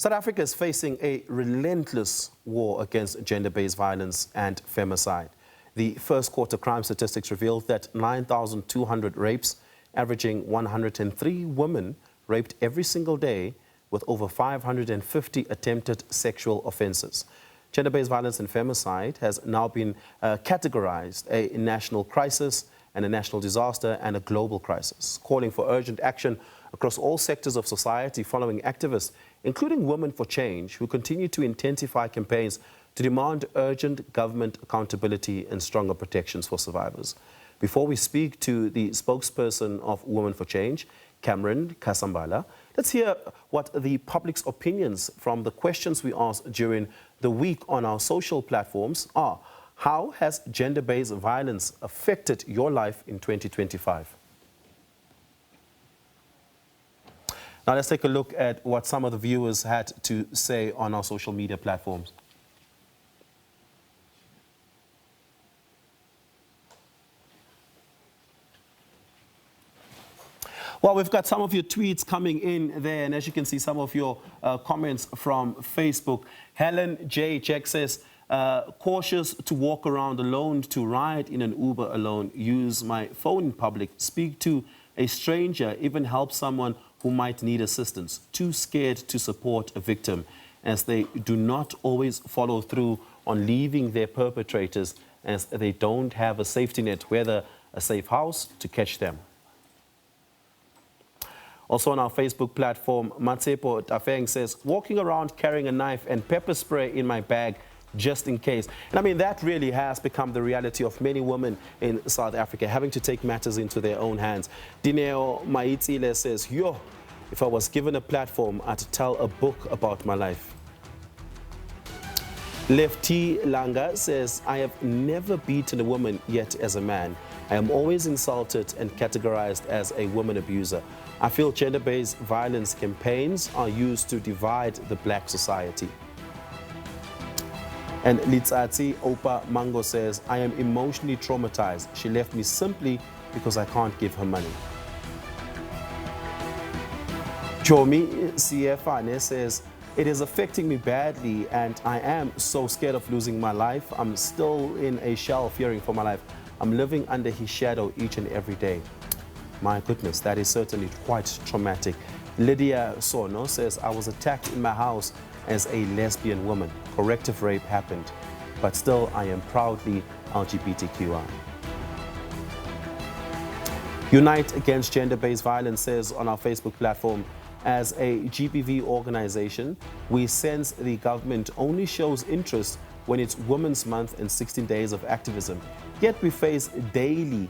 South Africa is facing a relentless war against gender-based violence and femicide. The first quarter crime statistics revealed that 9,200 rapes, averaging 103 women raped every single day, with over 550 attempted sexual offences. Gender-based violence and femicide has now been categorized a national crisis and a national disaster and a global crisis, calling for urgent action across all sectors of society following activists, including Women for Change, who continue to intensify campaigns to demand urgent government accountability and stronger protections for survivors. Before we speak to the spokesperson of Women for Change, Cameron Kasambala, let's hear what the public's opinions from the questions we asked during the week on our social platforms are. How has gender-based violence affected your life in 2025? Now let's take a look at what some of the viewers had to say on our social media platforms. Well, we've got some of your tweets coming in there, and as you can see, some of your comments from Facebook. Helen J. Jack says, cautious to walk around alone, to ride in an Uber alone, use my phone in public, speak to a stranger, even help someone who might need assistance. Too scared to support a victim, as they do not always follow through on leaving their perpetrators, as they don't have a safety net, whether a safe house to catch them. Also on our Facebook platform, Matsepo Tafeng says, walking around carrying a knife and pepper spray in my bag just in case. And I mean, that really has become the reality of many women in South Africa, having to take matters into their own hands. Dineo Maitzile says, yo, if I was given a platform, I'd tell a book about my life. Lefty Langa says, I have never beaten a woman yet as a man. I am always insulted and categorized as a woman abuser. I feel gender-based violence campaigns are used to divide the black society. And Litsatsi Opa Mango says, I am emotionally traumatized. She left me simply because I can't give her money. Chomi Siefane says, it is affecting me badly and I am so scared of losing my life. I'm still in a shell fearing for my life. I'm living under his shadow each and every day. My goodness, that is certainly quite traumatic. Lydia Sono says, I was attacked in my house as a lesbian woman. Corrective rape happened, but still I am proudly LGBTQI. Unite Against Gender-Based Violence says on our Facebook platform, as a GBV organization, we sense the government only shows interest when it's Women's Month and 16 days of activism. Yet we face daily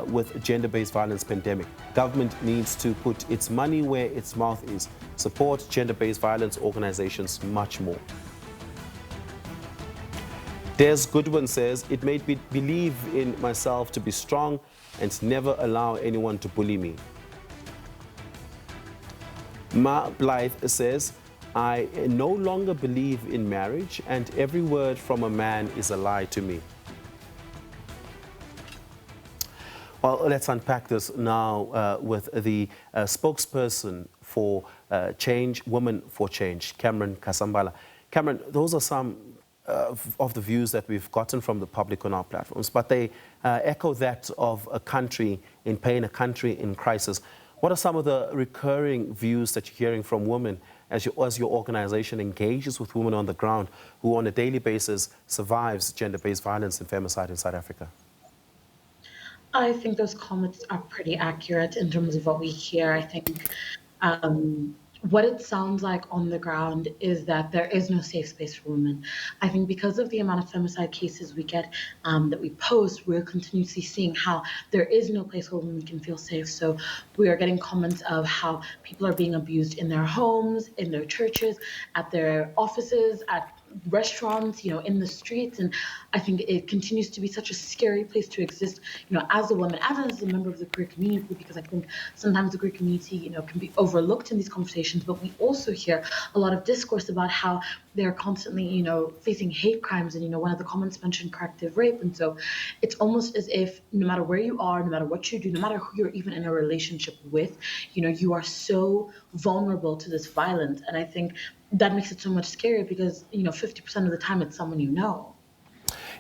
with gender-based violence pandemic. Government needs to put its money where its mouth is, support gender-based violence organizations much more. Des Goodwin says, it made me believe in myself to be strong and never allow anyone to bully me. Ma Blythe says, I no longer believe in marriage and every word from a man is a lie to me. Well, let's unpack this now with the spokesperson for Change, Women for Change, Cameron Kasambala. Cameron, those are some of the views that we've gotten from the public on our platforms, but they echo that of a country in pain, a country in crisis. What are some of the recurring views that you're hearing from women as your organization engages with women on the ground who on a daily basis survives gender-based violence and femicide in South Africa? I think those comments are pretty accurate in terms of what we hear. I think what it sounds like on the ground is that there is no safe space for women. I think because of the amount of femicide cases we get that we post, we're continuously seeing how there is no place where women can feel safe. So we are getting comments of how people are being abused in their homes, in their churches, at their offices, at restaurants, in the streets. And I think it continues to be such a scary place to exist, as a woman, as a member of the queer community, because I think sometimes the queer community, can be overlooked in these conversations, but we also hear a lot of discourse about how they're constantly, facing hate crimes. And, one of the comments mentioned corrective rape. And so it's almost as if no matter where you are, no matter what you do, no matter who you're even in a relationship with, you are so vulnerable to this violence. And I think that makes it so much scarier because, 50% of the time it's someone you know.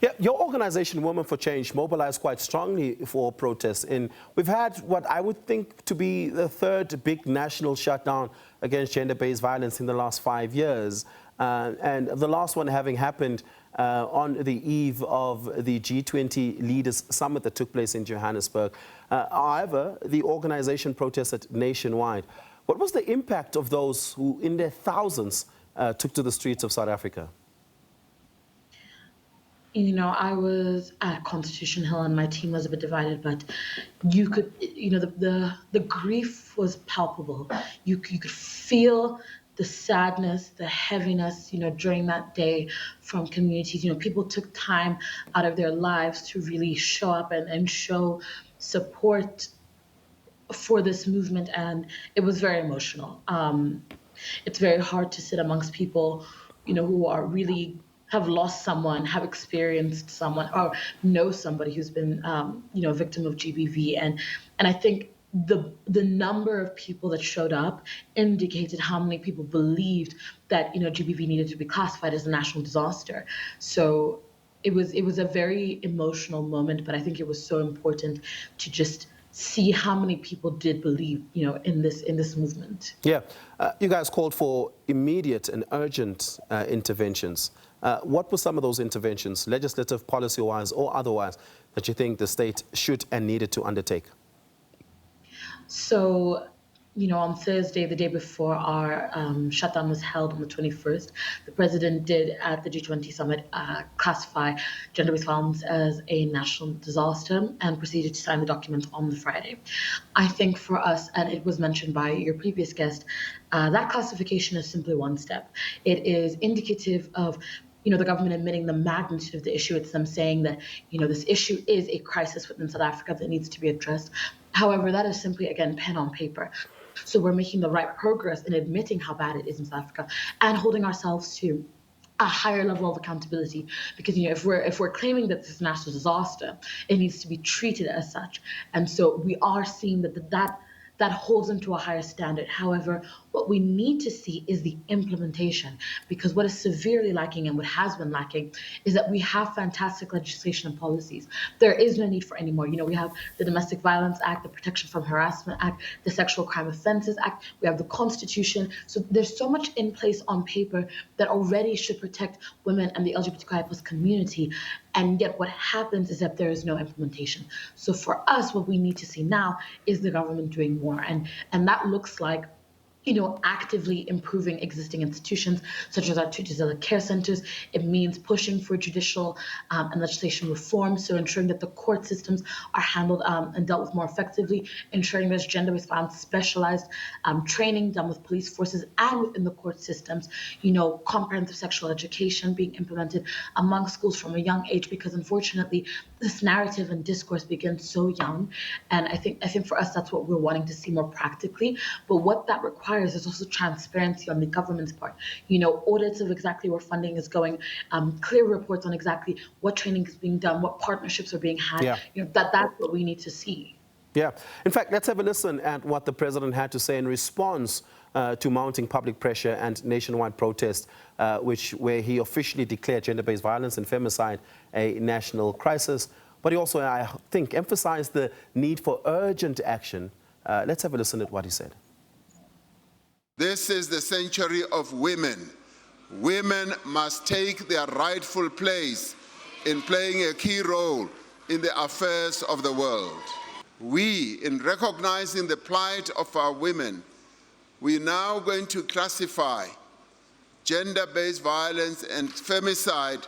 Yeah, your organization, Women for Change, mobilized quite strongly for protests. We've had what I would think to be the third big national shutdown against gender-based violence in the last 5 years. And the last one having happened on the eve of the G20 Leaders Summit that took place in Johannesburg. However, the organization protested nationwide. What was the impact of those who, in their thousands, took to the streets of South Africa? I was at Constitution Hill and my team was a bit divided, but you could, the grief was palpable. You could feel the sadness, the heaviness, during that day from communities. People took time out of their lives to really show up and show support for this movement, and it was very emotional. It's very hard to sit amongst people, who are really have lost someone, have experienced someone, or know somebody who's been, a victim of GBV, and I think the number of people that showed up indicated how many people believed that GBV needed to be classified as a national disaster. So it was a very emotional moment, but I think it was so important to just see how many people did believe, in this movement. Yeah, you guys called for immediate and urgent interventions. What were some of those interventions, legislative, policy-wise, or otherwise, that you think the state should and needed to undertake? So, on Thursday, the day before our shutdown was held on the 21st, the president did at the G20 summit classify gender-based violence as a national disaster and proceeded to sign the document on the Friday. I think for us, and it was mentioned by your previous guest, that classification is simply one step. It is indicative of the government admitting the magnitude of the issue. It's them saying that, this issue is a crisis within South Africa that needs to be addressed. However, that is simply, again, pen on paper. So we're making the right progress in admitting how bad it is in South Africa and holding ourselves to a higher level of accountability. Because if we're claiming that this is a national disaster, it needs to be treated as such. And so we are seeing that holds them to a higher standard. However, what we need to see is the implementation, because what is severely lacking and what has been lacking is that we have fantastic legislation and policies. There is no need for any more. We have the Domestic Violence Act, the Protection from Harassment Act, the Sexual Crime Offences Act, we have the Constitution. So there's so much in place on paper that already should protect women and the LGBTQI+ community. And yet what happens is that there is no implementation. So for us, what we need to see now is the government doing more. And that looks like actively improving existing institutions such as our Tutizela care centers. It means pushing for judicial and legislation reform, so ensuring that the court systems are handled and dealt with more effectively, ensuring there's gender-based violence specialized training done with police forces and within the court systems, comprehensive sexual education being implemented among schools from a young age, because unfortunately this narrative and discourse begins so young. And I think for us that's what we're wanting to see more practically. But what that requires is also transparency on the government's part. Audits of exactly where funding is going, clear reports on exactly what training is being done, what partnerships are being had. Yeah. That's what we need to see. Yeah. In fact, let's have a listen at what the president had to say in response to mounting public pressure and nationwide protest, where he officially declared gender-based violence and femicide a national crisis. But he also, I think, emphasized the need for urgent action. Let's have a listen at what he said. This is the century of women. Women must take their rightful place in playing a key role in the affairs of the world. We, in recognizing the plight of our women, we are now going to classify gender-based violence and femicide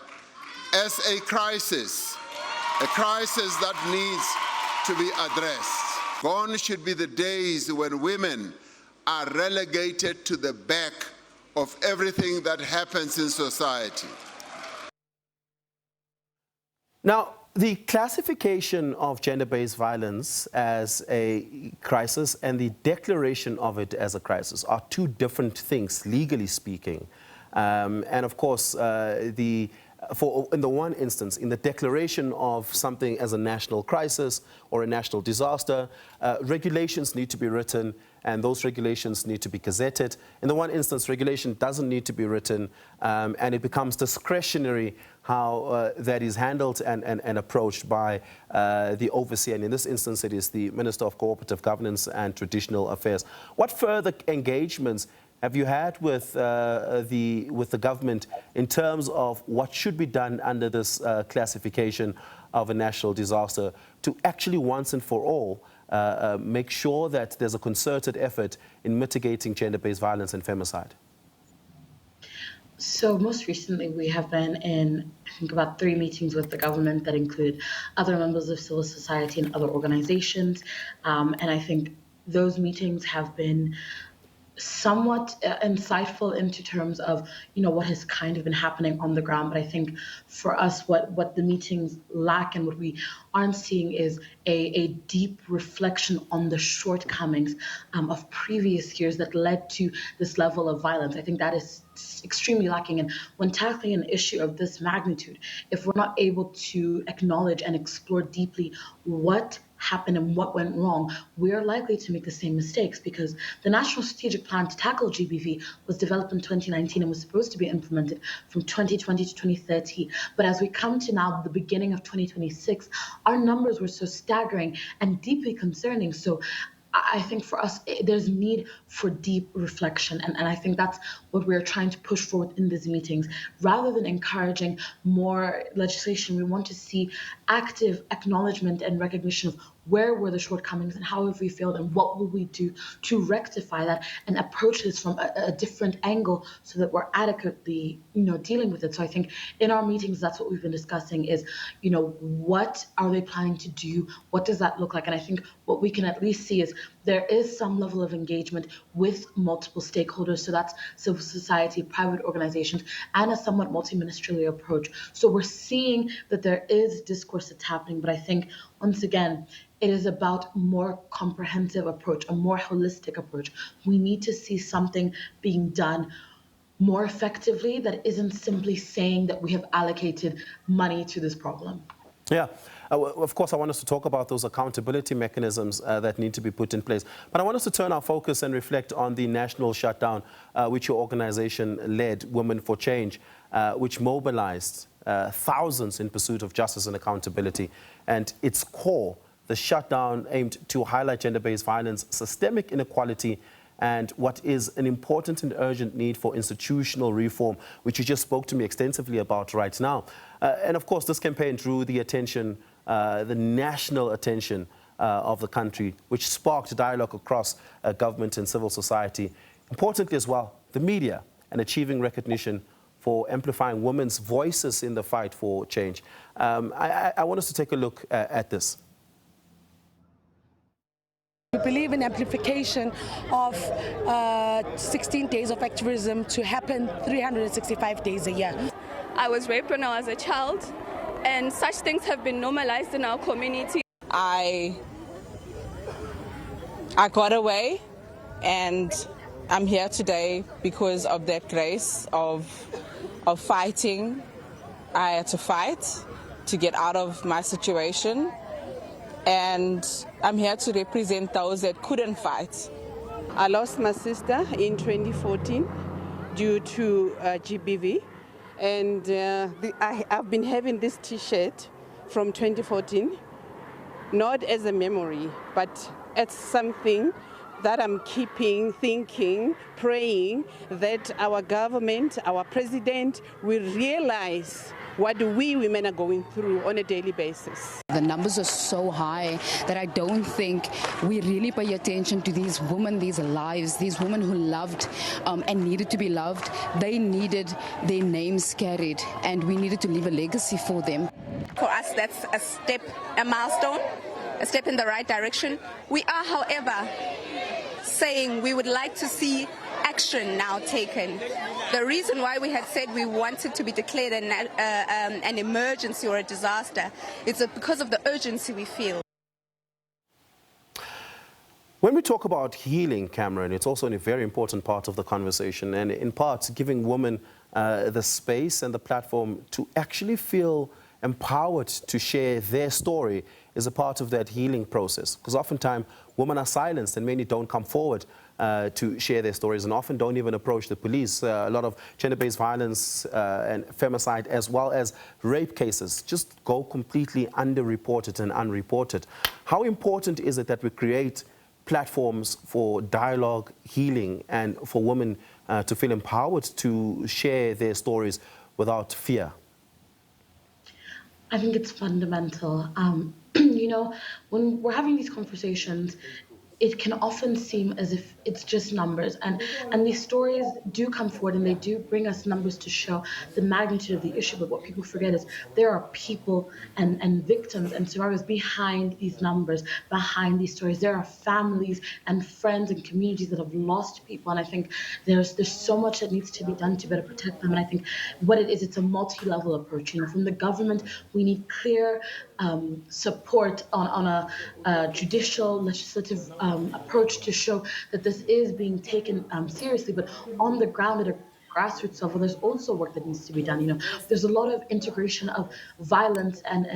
as a crisis that needs to be addressed. Gone should be the days when women are relegated to the back of everything that happens in society. Now, the classification of gender-based violence as a crisis and the declaration of it as a crisis are two different things, legally speaking. And of course, the in the one instance, in the declaration of something as a national crisis or a national disaster, regulations need to be written, and those regulations need to be gazetted. In the one instance, regulation doesn't need to be written, and it becomes discretionary how that is handled and approached by the overseer. And in this instance, it is the Minister of Cooperative Governance and Traditional Affairs. What further engagements have you had with the government in terms of what should be done under this classification of a national disaster to actually once and for all make sure that there's a concerted effort in mitigating gender-based violence and femicide? So most recently, we have been in, I think, about 3 meetings with the government that include other members of civil society and other organizations. And I think those meetings have been somewhat insightful into terms of, what has kind of been happening on the ground. But I think for us, what the meetings lack and what we aren't seeing is a deep reflection on the shortcomings of previous years that led to this level of violence. I think that is extremely lacking. And when tackling an issue of this magnitude, if we're not able to acknowledge and explore deeply what happened and what went wrong, we're likely to make the same mistakes, because the National Strategic Plan to tackle GBV was developed in 2019 and was supposed to be implemented from 2020 to 2030. But as we come to now, the beginning of 2026, our numbers were so staggering and deeply concerning. So I think for us, there's need for deep reflection. And I think that's what we're trying to push forward in these meetings. Rather than encouraging more legislation, we want to see active acknowledgement and recognition of where were the shortcomings and how have we failed and what will we do to rectify that and approach this from a different angle so that we're adequately, dealing with it. So I think in our meetings, that's what we've been discussing is, what are they planning to do? What does that look like? And I think what we can at least see is there is some level of engagement with multiple stakeholders. So that's civil society, private organizations, and a somewhat multi-ministerial approach. So we're seeing that there is discourse that's happening, but I think once again, it is about a more comprehensive approach, a more holistic approach. We need to see something being done more effectively that isn't simply saying that we have allocated money to this problem. Yeah. Of course, I want us to talk about those accountability mechanisms that need to be put in place. But I want us to turn our focus and reflect on the national shutdown, which your organization led, Women for Change, which mobilized thousands in pursuit of justice and accountability. And its core, the shutdown aimed to highlight gender-based violence, systemic inequality, and what is an important and urgent need for institutional reform, which you just spoke to me extensively about right now. And of course, this campaign drew the attention, the national attention of the country, which sparked dialogue across government and civil society. Importantly as well, the media, and achieving recognition for amplifying women's voices in the fight for change. I want us to take a look at this. We believe in amplification of 16 days of activism to happen 365 days a year. I was raped when I was a child, and such things have been normalized in our community. I got away, and I'm here today because of that grace of fighting. I had to fight to get out of my situation. And I'm here to represent those that couldn't fight. I lost my sister in 2014 due to GBV. And I've been having this T-shirt from 2014, not as a memory, but as something that I'm keeping, thinking, praying that our government, our president will realize what we women are going through on a daily basis. The numbers are so high that I don't think we really pay attention to these women, these lives, these women who loved and needed to be loved. They needed their names carried, and we needed to leave a legacy for them. For us, that's a step, a milestone, a step in the right direction. We are, however, saying we would like to see action now taken. The reason why we had said we wanted to be declared an emergency or a disaster is because of the urgency we feel. When we talk about healing, Cameron, it's also a very important part of the conversation, and in part giving women the space and the platform to actually feel empowered to share their story is a part of that healing process. Because oftentimes women are silenced and many don't come forward to share their stories and often don't even approach the police. A lot of gender-based violence and femicide as well as rape cases just go completely underreported and unreported. How important is it that we create platforms for dialogue, healing, and for women to feel empowered to share their stories without fear? I think it's fundamental. You know, when we're having these conversations, it can often seem as if it's just numbers. And these stories do come forward and they do bring us numbers to show the magnitude of the issue. But what people forget is there are people and victims and survivors behind these numbers, behind these stories. There are families and friends and communities that have lost people. And I think there's so much that needs to be done to better protect them. And I think what it is, it's a multi-level approach. You know, from the government, we need clear support on a judicial, legislative approach to show that this is being taken seriously, but on the ground at a grassroots level, there's also work that needs to be done. You know, there's a lot of integration of violence and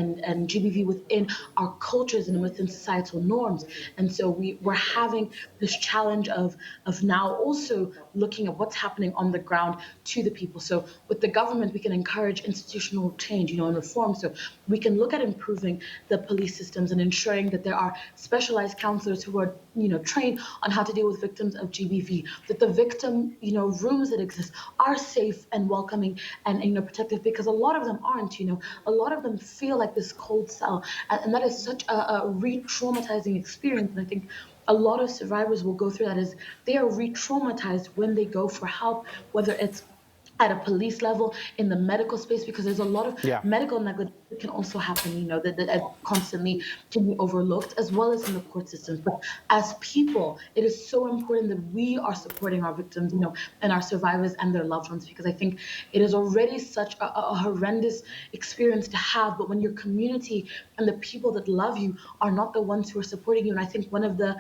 GBV within our cultures and within societal norms. And so we're having this challenge of now also looking at what's happening on the ground to the people. So with the government, we can encourage institutional change, you know, and reform. So we can look at improving the police systems and ensuring that there are specialized counselors who are, you know, trained on how to deal with victims of GBV, that the victim, you know, rooms that exist are safe and welcoming and you know, protective, because a lot of them aren't. You know, a lot of them feel like this cold cell, and that is such a re-traumatizing experience. And I think a lot of survivors will go through that, is they are re-traumatized when they go for help, whether it's at a police level, in the medical space, because there's a lot of medical negligence that can also happen, you know, that constantly can be overlooked, as well as in the court systems. But as people, it is so important that we are supporting our victims, you know, and our survivors and their loved ones, because I think it is already such a horrendous experience to have. But when your community and the people that love you are not the ones who are supporting you, and I think one of the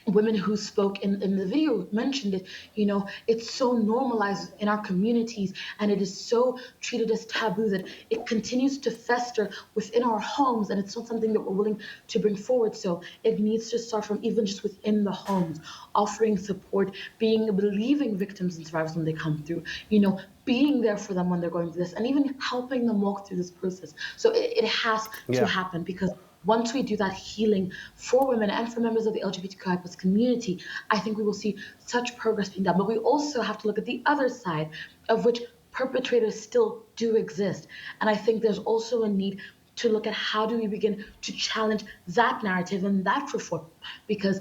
women who spoke in the video mentioned it, you know, it's so normalized in our communities and it is so treated as taboo that it continues to fester within our homes, and it's not something that we're willing to bring forward. So it needs to start from even just within the homes, offering support, believing victims and survivors when they come through, you know, being there for them when they're going through this, and even helping them walk through this process. So it has to happen, because once we do that healing for women and for members of the LGBTQI+ community, I think we will see such progress being done. But we also have to look at the other side, of which perpetrators still do exist. And I think there's also a need to look at how do we begin to challenge that narrative and that reform, because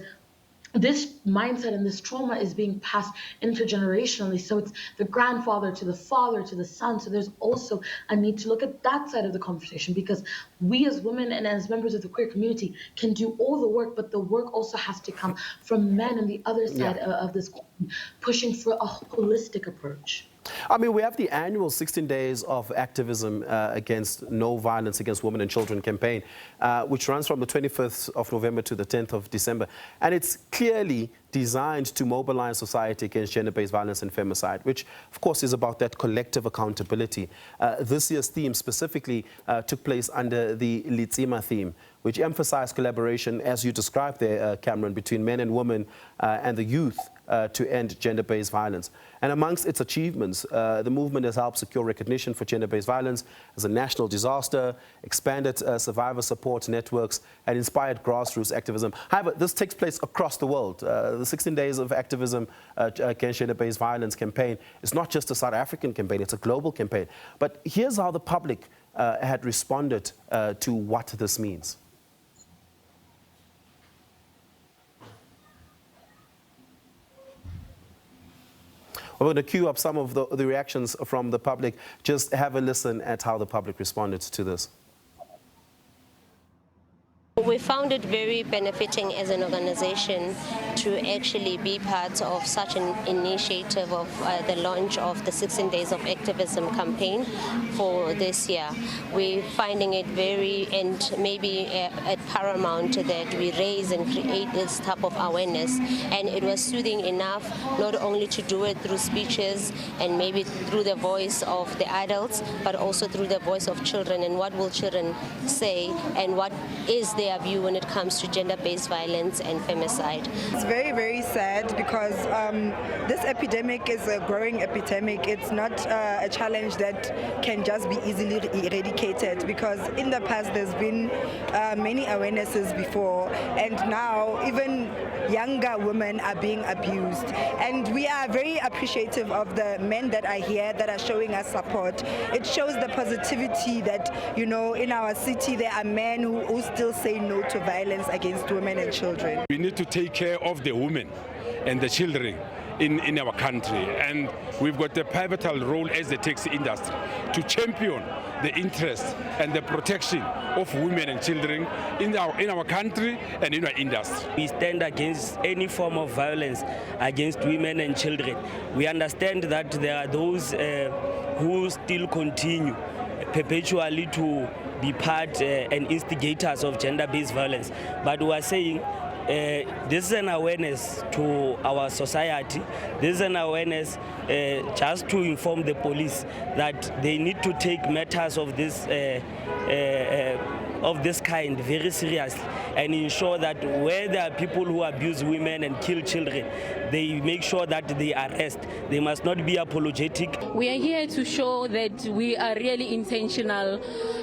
this mindset and this trauma is being passed intergenerationally. So it's the grandfather to the father to the son. So there's also a need to look at that side of the conversation, because we as women and as members of the queer community can do all the work, but the work also has to come from men on the other side of this, pushing for a holistic approach. I mean, we have the annual 16 days of activism against no violence against women and children campaign, which runs from the 25th of November to the 10th of December. And it's clearly designed to mobilize society against gender-based violence and femicide, which, of course, is about that collective accountability. This year's theme specifically took place under the Litsima theme, which emphasized collaboration, as you described there, Cameron, between men and women and the youth to end gender-based violence. And amongst its achievements, the movement has helped secure recognition for gender-based violence as a national disaster, expanded survivor support networks, and inspired grassroots activism. However, this takes place across the world. The 16 days of activism against gender-based violence campaign is not just a South African campaign, it's a global campaign. But here's how the public had responded to what this means. We're going to queue up some of the reactions from the public. Just have a listen at how the public responded to this. We we found it very benefiting as an organization to actually be part of such an initiative of the launch of the 16 Days of Activism campaign for this year. We're finding it very, and maybe at paramount, that we raise and create this type of awareness. And it was soothing enough not only to do it through speeches and maybe through the voice of the adults, but also through the voice of children, and what will children say and what is their view when it comes to gender-based violence and femicide. It's very, very sad because this epidemic is a growing epidemic. It's not a challenge that can just be easily eradicated, because in the past there's been many awarenesses before, and now even younger women are being abused. And we are very appreciative of the men that are here that are showing us support. It shows the positivity that, you know, in our city there are men who still say no to violence against women and children. We need to take care of the women and the children in our country, and we've got a pivotal role as the taxi industry to champion the interest and the protection of women and children in our country and in our industry. We stand against any form of violence against women and children. We understand that there are those who still continue perpetually to be part and instigators of gender-based violence, but we are saying this is an awareness to our society. This is an awareness just to inform the police that they need to take matters of this kind very seriously, and ensure that where there are people who abuse women and kill children, they make sure that they arrest. They must not be apologetic. We are here to show that we are really intentional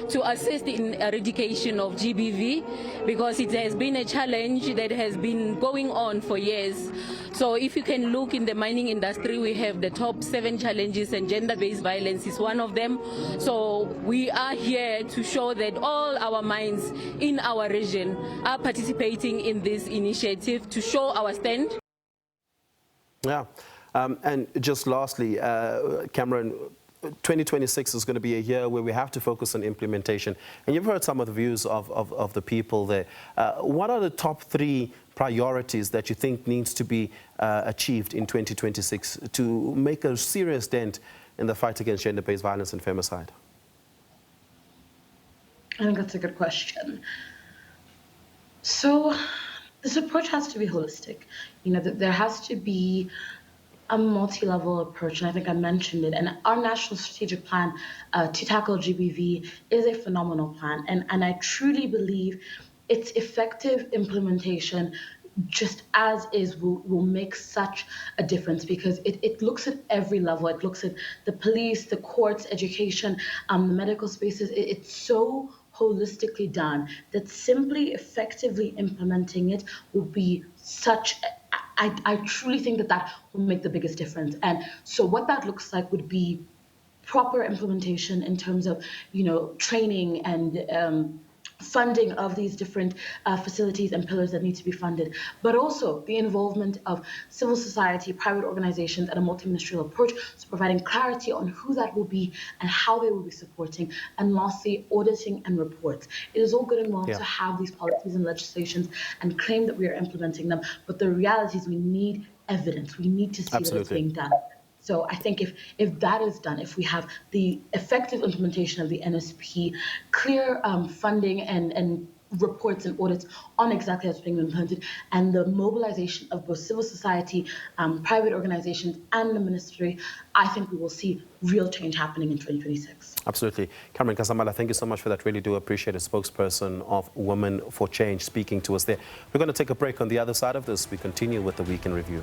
to assist in eradication of GBV, because it has been a challenge that has been going on for years. So if you can look in the mining industry, we have the top 7 challenges, and gender-based violence is one of them. So we are here to show that all our mines in our region are participating in this initiative to show our stand. Yeah, and just lastly, Cameron, 2026 is going to be a year where we have to focus on implementation. And you've heard some of the views of the people there. What are the top 3 priorities that you think needs to be achieved in 2026 to make a serious dent in the fight against gender-based violence and femicide? I think that's a good question. So this approach has to be holistic. You know, there has to be a multi-level approach, and I think I mentioned it. And our national strategic plan to tackle GBV is a phenomenal plan, and I truly believe its effective implementation, just as is, will make such a difference, because it looks at every level. It looks at the police, the courts, education, the medical spaces. It's so holistically done that simply effectively implementing it will be such I truly think that will make the biggest difference. And so what that looks like would be proper implementation in terms of, you know, training and funding of these different facilities and pillars that need to be funded, but also the involvement of civil society, private organizations, and a multi-ministerial approach, so providing clarity on who that will be and how they will be supporting, and lastly, auditing and reports. It is all good and well to have these policies and legislations and claim that we are implementing them, but the reality is we need evidence. We need to see that it's being done. So I think if that is done, if we have the effective implementation of the NSP, clear funding and reports and audits on exactly how it's being implemented, and the mobilization of both civil society, private organizations, and the ministry, I think we will see real change happening in 2026. Absolutely. Cameron Kasambala, thank you so much for that. Really do appreciate a spokesperson of Women for Change speaking to us there. We're going to take a break. On the other side of this, we continue with the Week in Review.